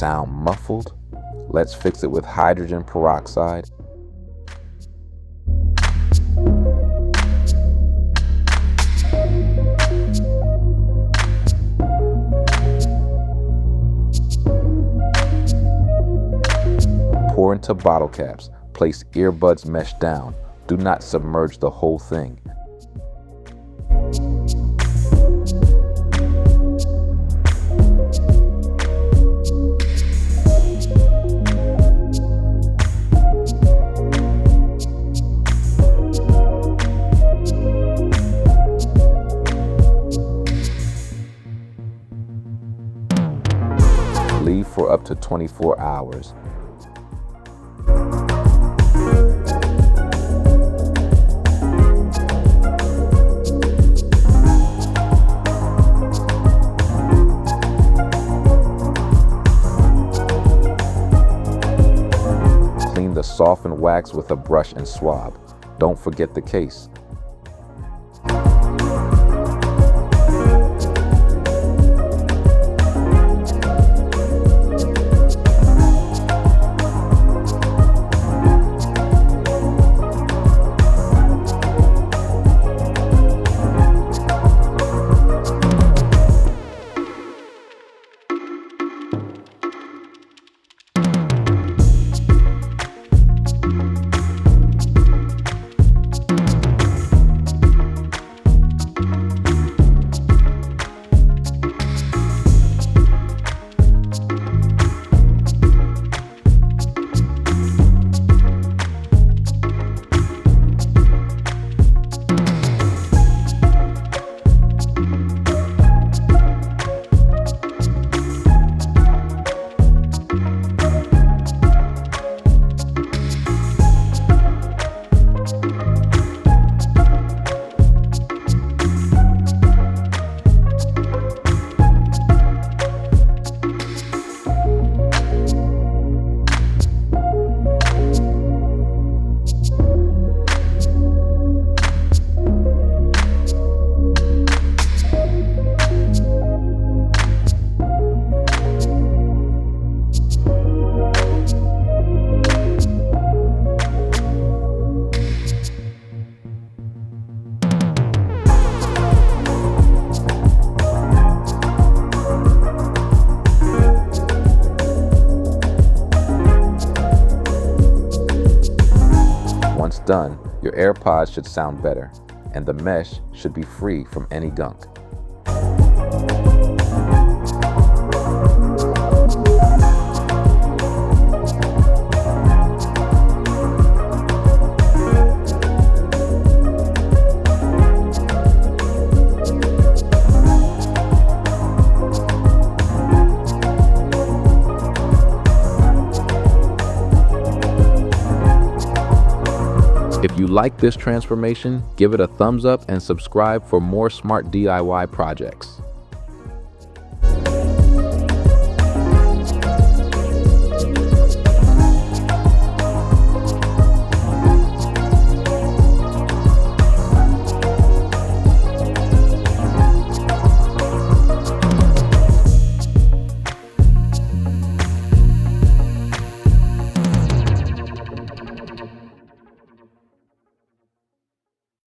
sound muffled? Let's fix it with hydrogen peroxide. Pour into bottle caps. Place earbuds mesh down. Do not submerge the whole thing. Leave for up to 24 hours. Clean the softened wax with a brush and swab. Don't forget the case. Once done, your AirPods should sound better, and the mesh should be free from any gunk. If you like this transformation, give it a thumbs up and subscribe for more smart DIY projects.